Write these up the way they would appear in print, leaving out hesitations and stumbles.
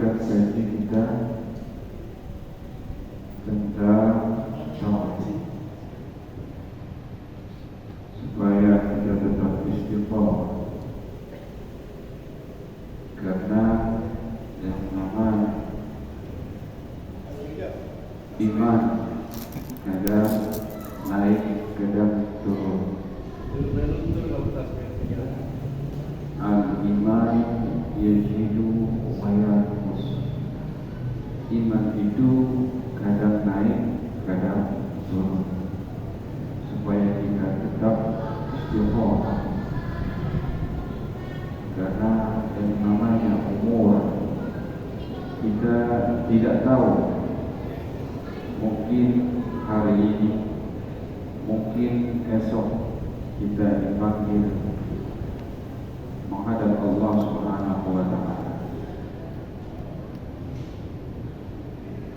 melanjutkan sesi kita tentang tauhid supaya kita tetap istiqomah, karena yang namanya iman kadang naik kadang turun. Al-iman yazidu wa yanqus. Iman itu kadang naik kadang turun, supaya kita tetap istiqomah, karena yang namanya umur kita tidak tahu. Mungkin hari ini, mungkin esok kita dipanggil menghadap Allah Subhanahu wa Ta'ala.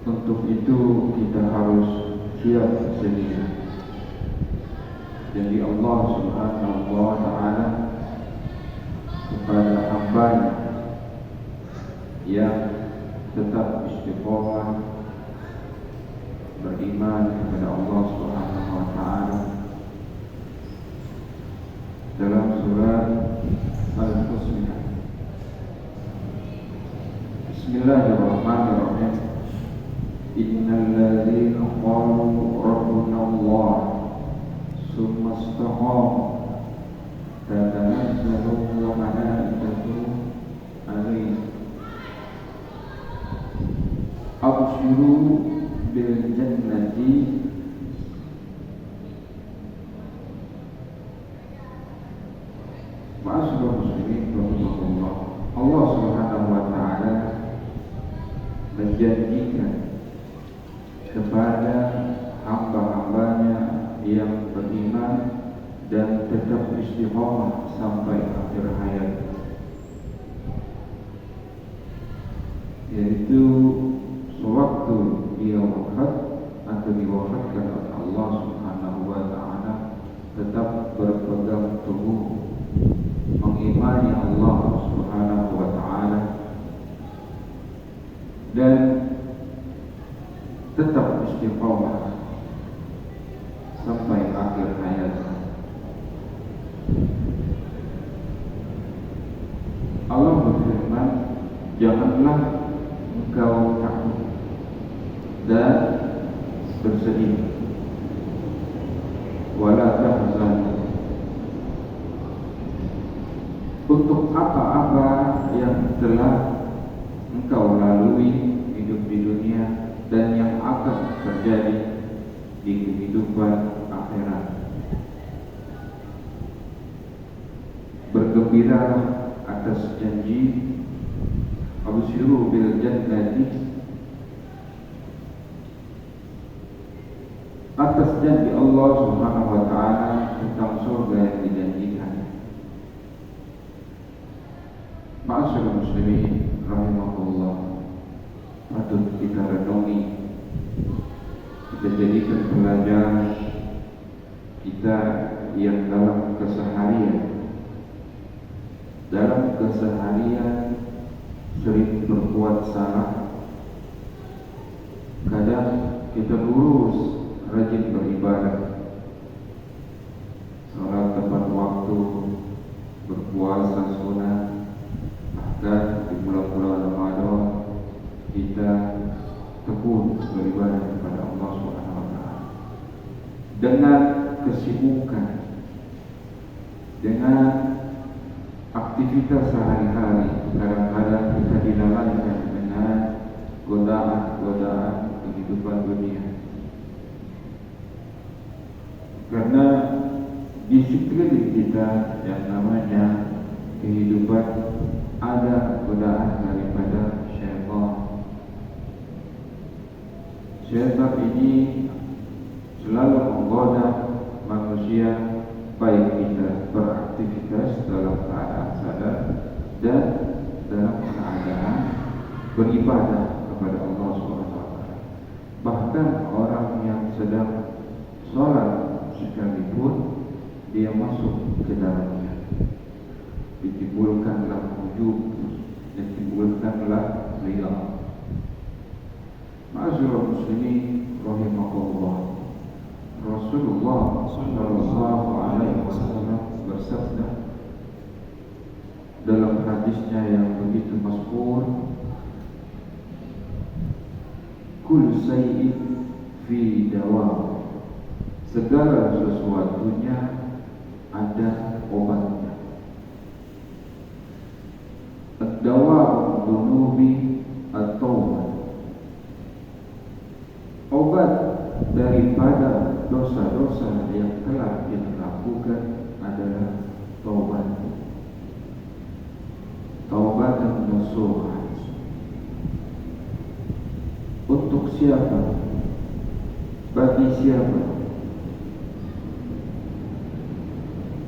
Untuk itu kita harus siap sedia. Jadi Allah Subhanahu wa Ta'ala kepada hamba-Nya yang tetap istiqomah beriman kepada Allah Subhanahu wa Ta'ala, dalam surat Al-Fusmiyah, Bismillahirrahmanirrahim. Innal ladzina qalu rabbuna Allah tsumma istaqamu tatanazzalu malaikatu alaihim abshiru bil jannati ma'asyiral muslimin rahimahullah. Allah Subhanahu wa Ta'ala menjanjikan kepada hamba-hambanya yang beriman dan tetap istiqomah sampai akhir hayat, yaitu sewaktu dia wafat atau diwafatkan oleh Allah Subhanahu wa Ta'ala, tetap berpegang teguh mengimani Allah Subhanahu wa Ta'ala dan tetap istiqomah sampai akhir hayat. Allah berfirman, janganlah engkau takut dan bersedih, wala tahzan, untuk apa-apa yang telah engkau lalui hidup di dunia dan yang akan terjadi di kehidupan akhirat. Bergembiralah atas janji, abshiru bil jannati, atas janji Allah Subhanahu wa Ta'ala tentang surga yang dijanjikan. Ma'asyiral muslimin rahimahullah, patut kita renungi, kita jadikan pelajaran kita yang dalam keseharian sering berbuat salah. Kadang kita lurus, rajin beribadah, salat tepat waktu, berpuasa sunat, bahkan di bulan-bulan Ramadan kita tekun beribadah kepada Allah Subhanahu wa Ta'ala. Dengan kesibukan, dengan aktivitas sehari-hari, kadang-kadang kita dilalaikan dengan godaan-godaan kehidupan dunia. Karena di sekeliling kita yang namanya kehidupan ada godaan daripada syaitan. Syaitan ini selalu menggoda manusia, baik kita beraktivitas dalam keadaan sadar dan dalam keadaan beribadah kepada Allah SWT. Bahkan orang yang sedang sholat sekalipun, dia masuk ke dalamnya. Ditimbulkanlah ujub, ditimbulkanlah beliau. Ma'asyiral muslimin rahimakumullah. Rasulullah sallallahu alaihi wasallam bersabda dalam hadisnya yang begitu masyhur, kullu syai'in fi dawa, segala sesuatunya ada obatnya. Ad-dawa dunubi at-taubah, obat daripada dosa-dosa yang telah kita lakukan adalah taubat. Taubat dan nasuha. Untuk siapa? Bagi siapa?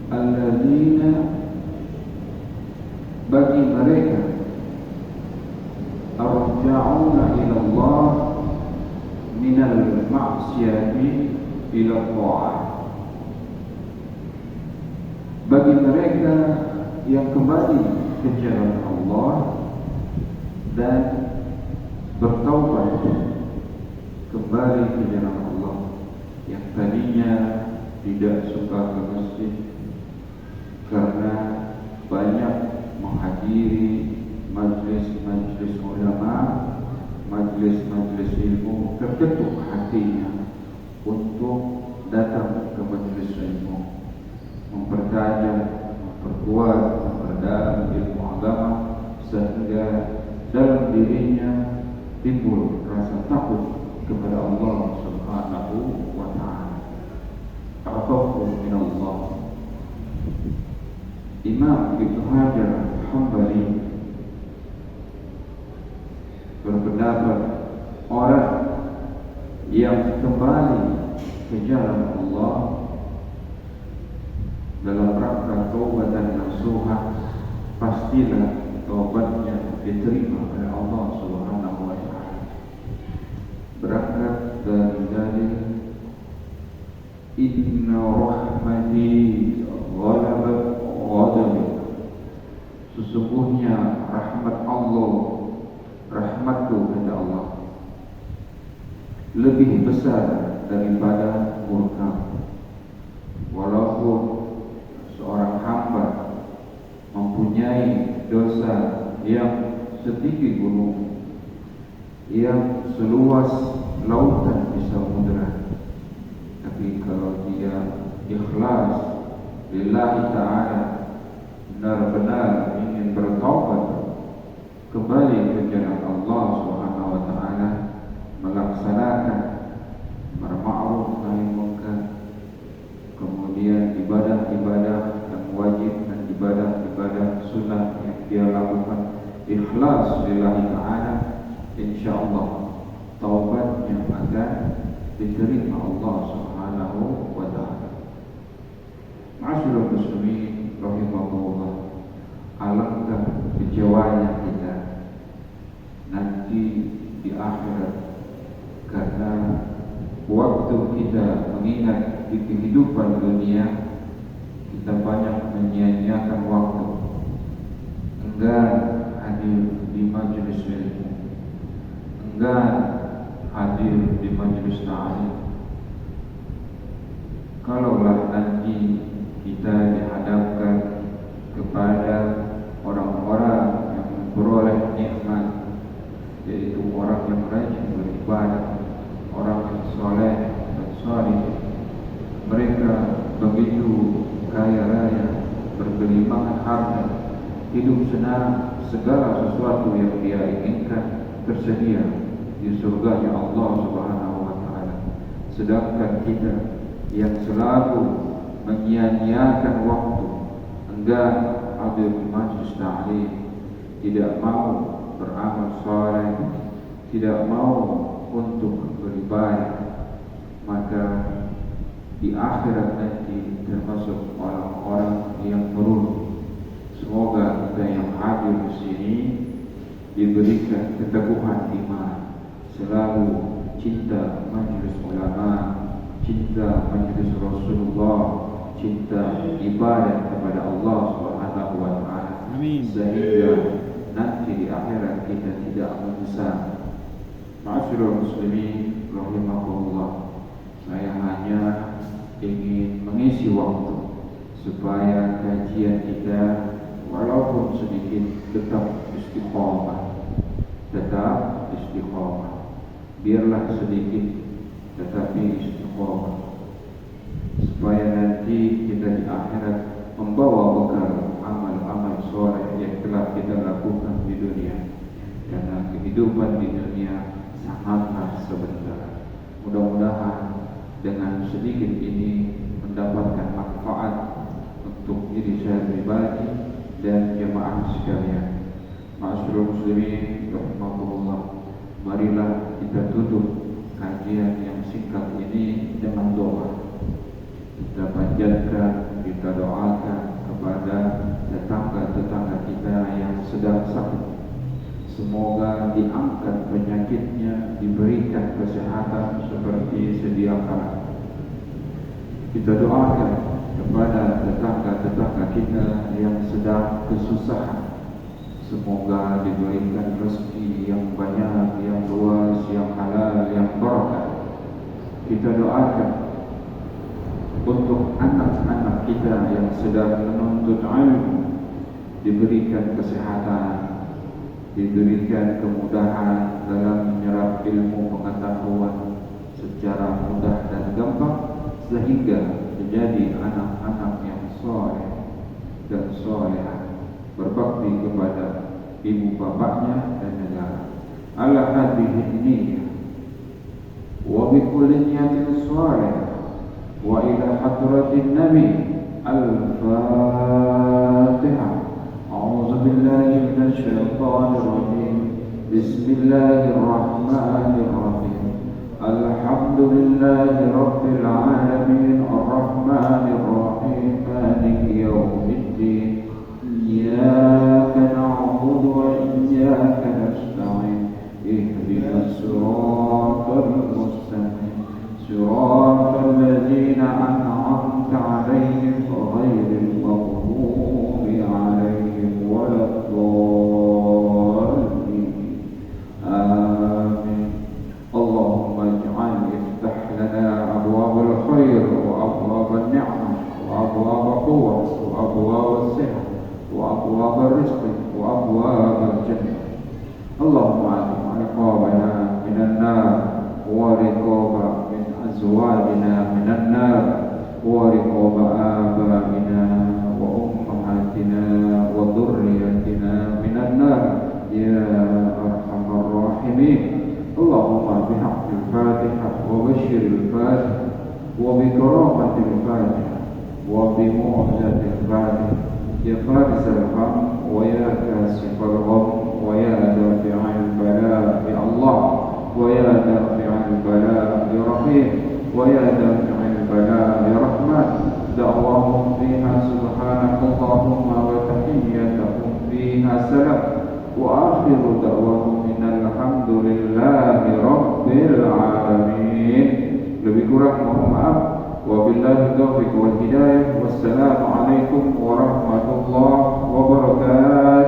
Alladzina, bagi mereka, arja'una ila Allah minal ma'siyati ila ta'ah, bagi mereka yang kembali ke jalan Allah dan bertaubat kembali ke jalan Allah, yang tadinya tidak suka ke masjid karena banyak menghadiri majlis-majlis ulama, majlis-majlis ilmu, terketuk hatinya untuk datang ke majlis ilmu, mempertajam, memperkuat, memperdalam ilmu agama, sehingga dalam dirinya timbul rasa takut kepada Allah Subhanahu wa ta'ala. Al-khawfu min Allah. Imam Ibnu Hajar Hambali berpendapat, orang yang kembali ke jalan Allah dalam rangka taubat dan nasuha, pastilah taubatnya diterima oleh Allah Subhanahu wa ta'ala. Berangkat dari dalil inna rahmati ghalabat ghadabi, sesungguhnya rahmat Allah, rahmatku kata Allah, lebih besar daripada murka. Walaupun seorang hamba mempunyai dosa yang setinggi gunung, yang seluas lautan di samudera, tapi kalau dia ikhlas lillahi ta'ala, benar-benar ingin bertaubat kembali ke jalan Allah Subhanahu wa ta'ala, melaksanakan ma'ruf nahi munkar, kemudian ibadah-ibadah yang wajib dan ibadah-ibadah sunnah yang dia lakukan ikhlas lillahi ta'ala, insyaallah taubatnya akan diterima Allah Subhanahu wa ta'ala. Ma'asyiral muslimin rahimahullah, alangkah kecewanya kita nanti di akhirat, karena waktu kita mengingat di kehidupan dunia, kita banyak menyia-nyiakan waktu, enggan hadir di majelis ilmu, enggan hadir di majelis ta'lim. Kalaulah nanti kita dihadapkan kepada orang-orang yang memperoleh nikmat, yaitu orang yang rajin beribadah, orang yang soleh dan salih, mereka begitu kaya raya, bergelimangan harta, hidup senang, segala sesuatu yang dia inginkan tersedia di surganya Allah Subhanahu wa ta'ala. Sedangkan kita yang selalu menyia-nyiakan waktu, enggan hadir di majlis ta'lim, tidak mau beramal saleh, tidak mau untuk beribadah, maka di akhirat nanti termasuk orang-orang yang merugi. Semoga kita yang hadir di sini diberikan keteguhan iman, selalu cinta majelis ulama, cinta majelis Rasulullah, cinta ibadah kepada Allah Subhanahu wa ta'ala, sehingga nanti nanti di akhirat kita tidak menyesal. Ma'asyiral muslimin rahimakumullah, saya hanya ingin mengisi waktu supaya kajian kita walaupun sedikit tetap istiqomah. Biarlah sedikit tetapi istiqomah, supaya nanti kita di akhirat membawa bekal amal-amal soleh yang telah kita lakukan di dunia. Karena kehidupan di dunia sangatlah sebentar. Mudah-mudahan dengan sedikit ini mendapatkan manfaat untuk diri saya pribadi dan jemaah sekalian. Ma'asyiral muslimin rahimakumullah, marilah kita tutup kajian yang singkat ini dengan doa. Kita panjatkan, kita doakan kepada tetangga-tetangga kita yang sedang sakit. Semoga diangkat penyakitnya, diberikan kesehatan seperti sedia kala. Kita doakan kepada tetangga-tetangga kita yang sedang kesusahan. Semoga diberikan rezeki yang banyak, yang luas, yang halal, yang barakah. Kita doakan untuk anak-anak kita yang sedang menuntut ilmu, diberikan kesehatan, diberikan kemudahan dalam menyerap ilmu pengetahuan secara mudah dan gampang, sehingga menjadi anak-anak yang saleh dan salehah, berbakti kepada ibu bapaknya dan negara. Ala hadhihi niyyah wa bi kulli niyatin salihah wa ila hadratin nabi. Al-Fatihah. A'udzu billahi minasy syaithanir rajim. Bismillahirrahmanirrahim. Alhamdulillahi rabbil alamin, arrahmanir rahim, maliki yaumiddin. إياك نعبد وإياك نستعين اهدنا الصراط المستقيم صراط الذين أنعمت عليهم غير المغضوب عليهم ولا الضالين آمين. اللهم اجعل افتح لنا أبواب الخير وأبواب النعمة وأبواب القوة وأبواب الصحة وأبواب الرزق وأبواب الجنة. اللهم أعتق رقابنا من النار ورقاب من أزواجنا من النار ورقاب آبائنا وأمهاتنا وذريتنا من النار يا أرحم الراحمين. اللهم بحق الفاتحة وبشر الفاتحة وبكرامة الفاتحة وبمعجزة الفاتحة يا فارس الهم ويا كاشف الغم ويا دافع البلاء يا الله ويا دافع البلاء يا رحيم ويا دافع البلاء يا رحمن. دعواهم فيها سبحانك اللهم وتحيتهم فيها سلام وآخر دعواهم من الحمد لله رب العالمين. Lebih kurang mohon maaf. Wabillahi taufiq wal hidayah. Wassalamualaikum warahmatullahi wabarakatuh.